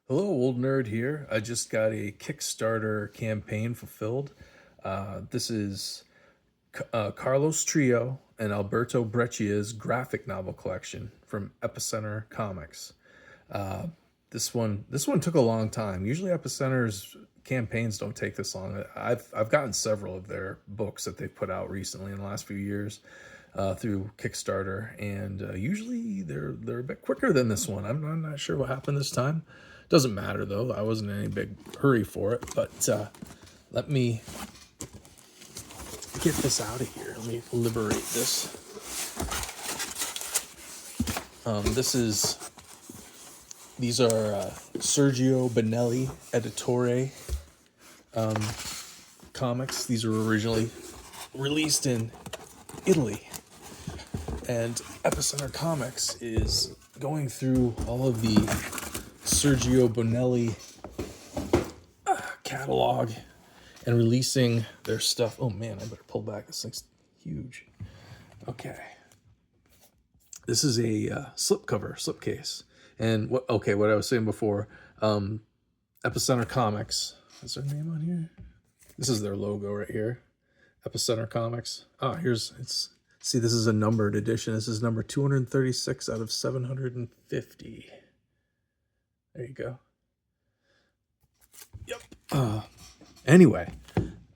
Hello, old nerd here. I just got a Kickstarter campaign fulfilled. This is Carlos Trillo and Alberto Breccia's graphic novel collection from Epicenter Comics. This one took a long time. Usually, Epicenter's campaigns don't take this long. I've gotten several of their books that they've put out recently in the last few years through Kickstarter, and usually they're a bit quicker than this one. I'm not sure what happened this time. Doesn't matter though. I wasn't in any big hurry for it. But let me get this out of here. Let me liberate this. These are Sergio Bonelli Editore comics. These were originally released in Italy, and Epicenter Comics is going through all of the Sergio Bonelli catalog and releasing their stuff. Oh man, I better pull back. This thing's huge. Okay. This is a slipcase. And what I was saying before, Epicenter Comics. Is their name on here? This is their logo right here. Epicenter Comics. See, this is a numbered edition. This is number 236 out of 750. There you go. Yep. Anyway,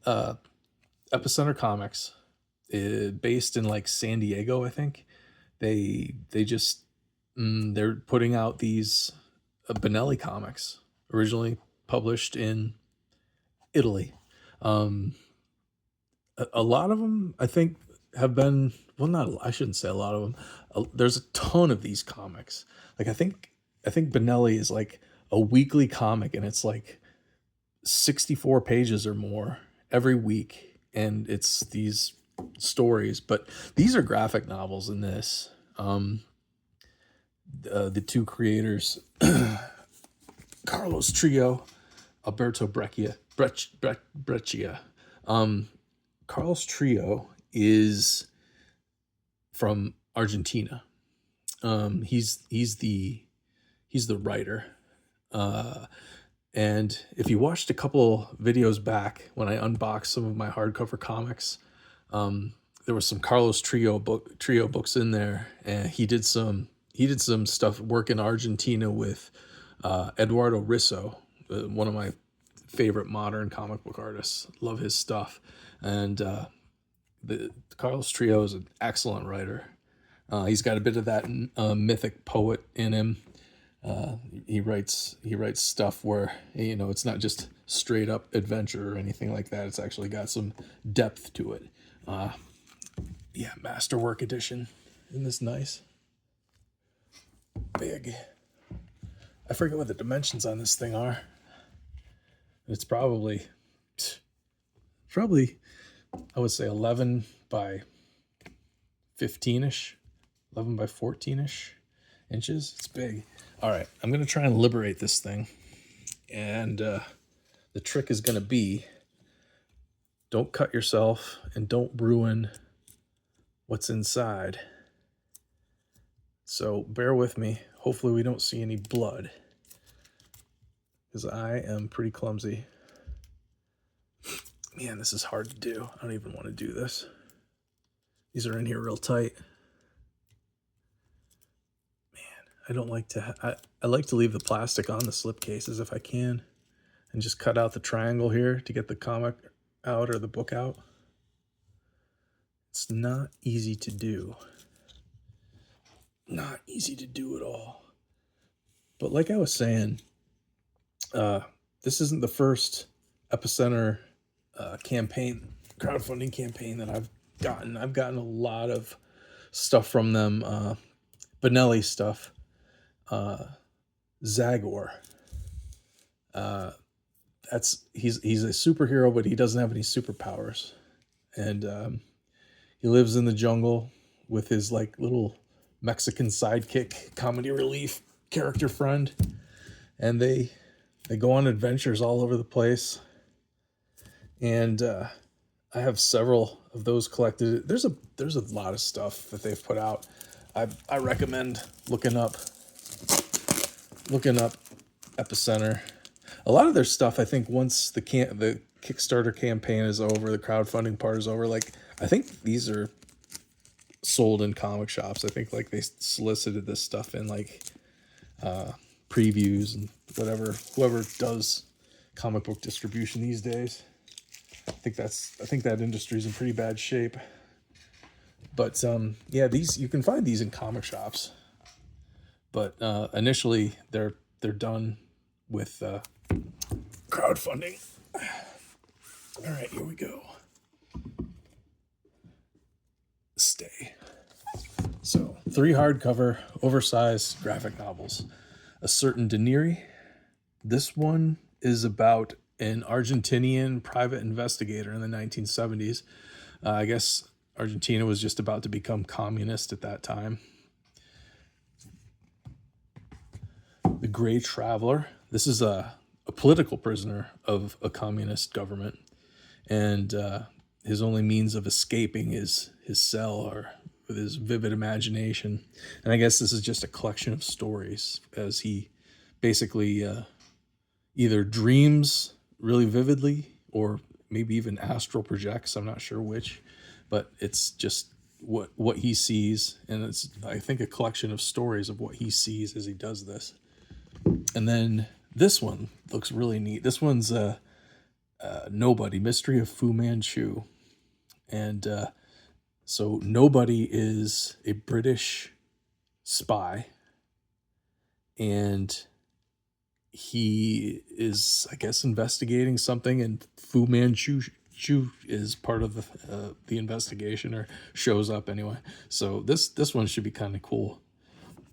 Epicenter Comics is based in like San Diego, I think. They're putting out these Bonelli comics, originally published in Italy. A lot of them, I think, have been, I shouldn't say a lot of them. There's a ton of these comics. Like I think Bonelli is like a weekly comic, and it's like 64 pages or more every week, and it's these stories. But these are graphic novels in this. The two creators, Carlos Trillo, Alberto Breccia. Carlos Trillo is from Argentina. He's the writer. And if you watched a couple videos back when I unboxed some of my hardcover comics, there was some Carlos Trillo books in there, and he did some stuff work in Argentina with Eduardo Risso, one of my favorite modern comic book artists. Love his stuff, and the Carlos Trillo is an excellent writer. He's got a bit of that mythic poet in him. He writes stuff where, it's not just straight up adventure or anything like that. It's actually got some depth to it. Masterwork edition. Isn't this nice? Big. I forget what the dimensions on this thing are. It's probably I would say 11 by 15ish, 11 by 14ish inches. It's big. All right, I'm going to try and liberate this thing. And the trick is going to be, don't cut yourself and don't ruin what's inside. So bear with me. Hopefully we don't see any blood, because I am pretty clumsy. Man, this is hard to do. I don't even want to do this. These are in here real tight. I don't like to, I like to leave the plastic on the slipcases if I can, and just cut out the triangle here to get the comic out or the book out. It's not easy to do. Not easy to do at all. But like I was saying, this isn't the first Epicenter crowdfunding campaign that I've gotten. I've gotten a lot of stuff from them, Bonelli stuff. Zagor. He's a superhero, but he doesn't have any superpowers, and he lives in the jungle with his like little Mexican sidekick, comedy relief character friend, and they go on adventures all over the place. And I have several of those collected. There's a lot of stuff that they've put out. I recommend looking up Epicenter. A lot of their stuff, I think, once the Kickstarter campaign is over, the crowdfunding part is over. Like, I think these are sold in comic shops. I think like they solicited this stuff in like previews and whatever. Whoever does comic book distribution these days. I think that industry's in pretty bad shape. But yeah, these you can find these in comic shops. But initially, they're done with crowdfunding. All right, here we go. Stay. So 3 hardcover, oversized graphic novels. A Certain Deniri. This one is about an Argentinian private investigator in the 1970s. I guess Argentina was just about to become communist at that time. The Gray Traveler. This is a political prisoner of a communist government. And his only means of escaping is his cell, or with his vivid imagination. And I guess this is just a collection of stories as he basically either dreams really vividly or maybe even astral projects. I'm not sure which, but it's just what he sees. And it's, I think, a collection of stories of what he sees as he does this. And then this one looks really neat. This one's Nobody, Mystery of Fu Manchu. And so Nobody is a British spy, and he is, I guess, investigating something, and Fu Manchu is part of the investigation, or shows up anyway. So this one should be kind of cool.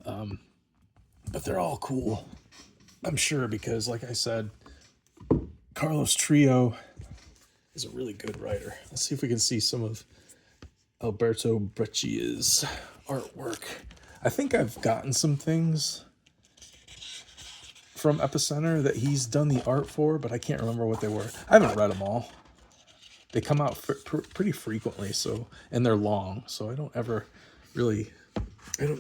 But they're all cool, I'm sure, because like I said, Carlos Trillo is a really good writer. Let's see if we can see some of Alberto Breccia's artwork. I think I've gotten some things from Epicenter that he's done the art for, but I can't remember what they were. I haven't read them all. They come out pretty frequently, so, and they're long, so I don't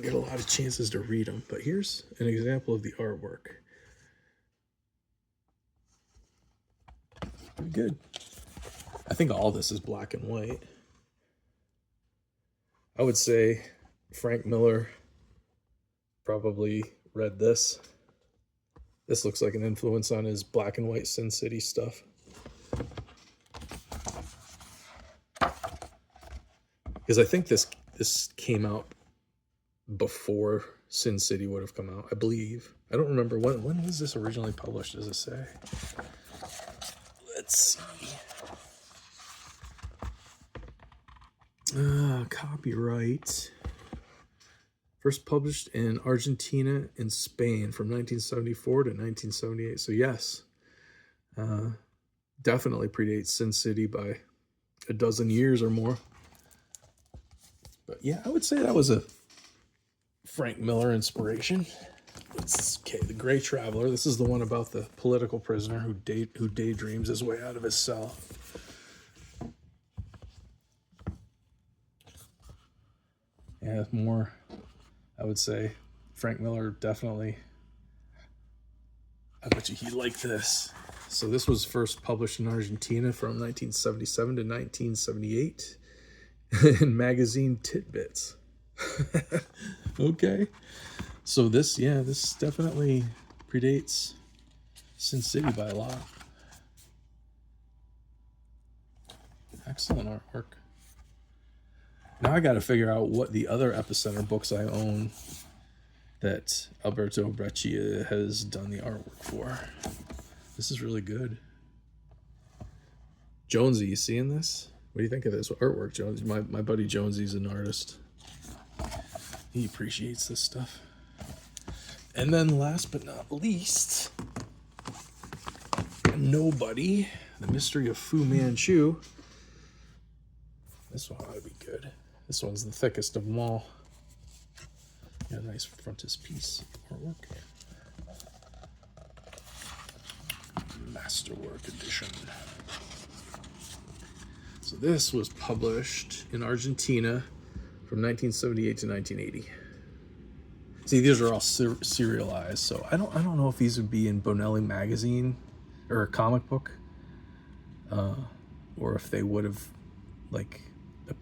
get a lot of chances to read them. But here's an example of the artwork. Pretty good. I think all this is black and white. I would say Frank Miller probably read this. This looks like an influence on his black and white Sin City stuff. Because I think this came out before Sin City would have come out, I believe. I don't remember when was this originally published, does it say? Let's see. Copyright. First published in Argentina and Spain from 1974 to 1978. So yes, definitely predates Sin City by a dozen years or more. But yeah, I would say that was a Frank Miller inspiration. Okay, The Gray Traveler. This is the one about the political prisoner who daydreams his way out of his cell. Yeah, more, I would say, Frank Miller definitely. I bet you he'd like this. So this was first published in Argentina from 1977 to 1978 in magazine Tidbits. Okay. So this definitely predates Sin City by a lot. Excellent artwork. Now I got to figure out what the other Epicenter books I own that Alberto Breccia has done the artwork for. This is really good. Jonesy, you seeing this? What do you think of this artwork, Jonesy? My buddy Jonesy's an artist. He appreciates this stuff. And then last but not least, Nobody, The Mystery of Fu Manchu. This one ought to be good. This one's the thickest of them all. Got a nice frontispiece artwork. Masterwork edition. So this was published in Argentina from 1978 to 1980. See, these are all serialized, so I don't know if these would be in Bonelli magazine or a comic book, or if they would have like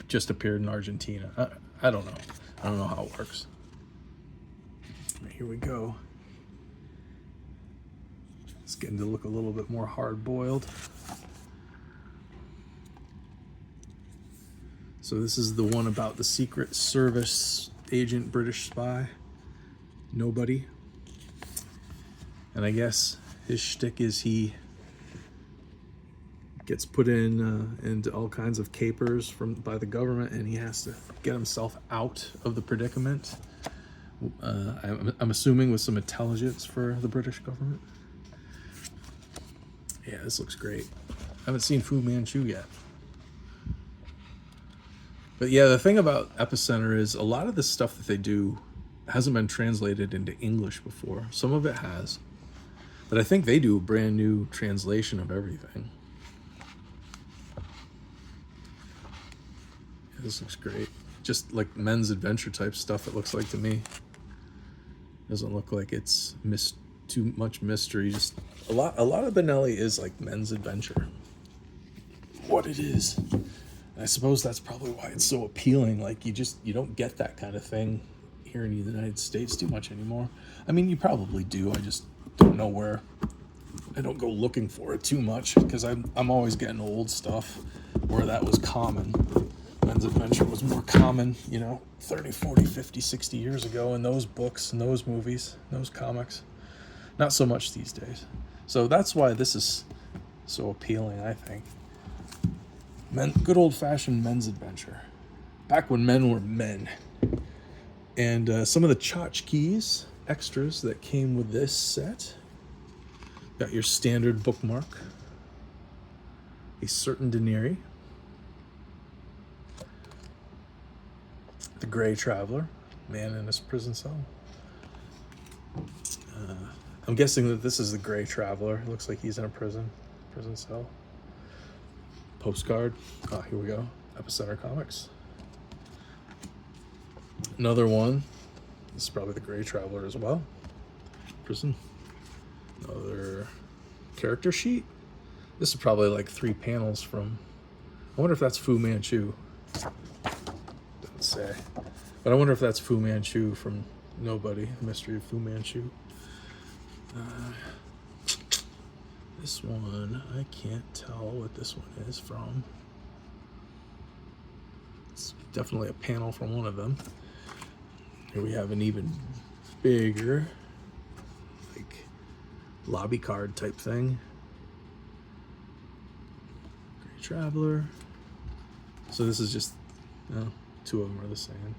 just appeared in Argentina. I don't know. I don't know how it works. Right, here we go. It's getting to look a little bit more hard-boiled. So this is the one about the Secret Service agent, British spy. Nobody. And I guess his shtick is he gets put in into all kinds of capers by the government, and he has to get himself out of the predicament. I'm assuming with some intelligence for the British government. Yeah, this looks great. I haven't seen Fu Manchu yet. But yeah, the thing about Epicenter is a lot of the stuff that they do hasn't been translated into English before. Some of it has. But I think they do a brand new translation of everything. Yeah, this looks great. Just like men's adventure type stuff, it looks like to me. Doesn't look like it's too much mystery. Just a lot of Bonelli is like men's adventure. What it is. And I suppose that's probably why it's so appealing. Like you don't get that kind of thing here in the United States too much anymore. I mean, you probably do. I just don't know where. I don't go looking for it too much because I'm always getting old stuff where that was common. Men's adventure was more common, 30, 40, 50, 60 years ago in those books and those movies, those comics. Not so much these days. So that's why this is so appealing, I think. Good old-fashioned men's adventure. Back when men were men. And some of the tchotchkes, extras that came with this set. Got your standard bookmark. A certain Daenerys. The Gray Traveler, man in his prison cell. I'm guessing that this is the Gray Traveler. It looks like he's in a prison cell. Postcard. Oh, here we go. Epicenter Comics. Another one. This is probably the Gray Traveler as well. Prison. Another character sheet. This is probably like 3 panels from... I wonder if that's Fu Manchu. Doesn't say. But I wonder if that's Fu Manchu from Nobody. The Mystery of Fu Manchu. This one, I can't tell what this one is from. It's definitely a panel from one of them. Here we have an even bigger, like, lobby card type thing. Great Traveler. So this is just, 2 of them are the same.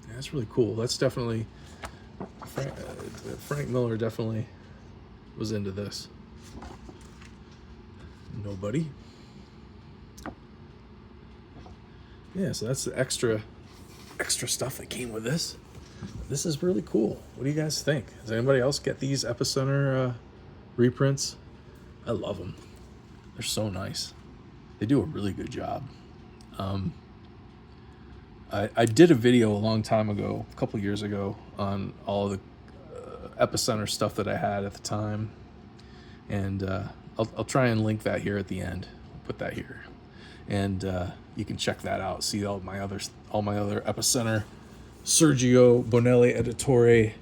Yeah, that's really cool. That's definitely, Frank Miller definitely was into this. Nobody. Yeah, so that's the extra stuff that came with this. This is really cool. What do you guys think? Does anybody else get these Epicenter reprints? I love them. They're so nice. They do a really good job. I did a video a long time ago, a couple years ago, on all of the Epicenter stuff that I had at the time, and I'll try and link that here at the end. I'll put that here, and you can check that out. See all my other Epicenter Sergio Bonelli Editore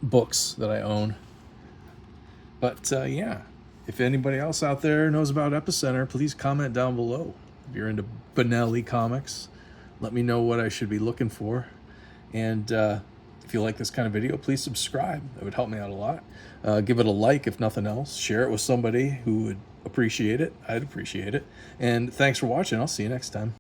books that I own. But yeah, if anybody else out there knows about Epicenter, please comment down below. If you're into Bonelli comics, let me know what I should be looking for. And if you like this kind of video, please subscribe. That would help me out a lot. Give it a like if nothing else. Share it with somebody who would appreciate it. I'd appreciate it. And thanks for watching. I'll see you next time.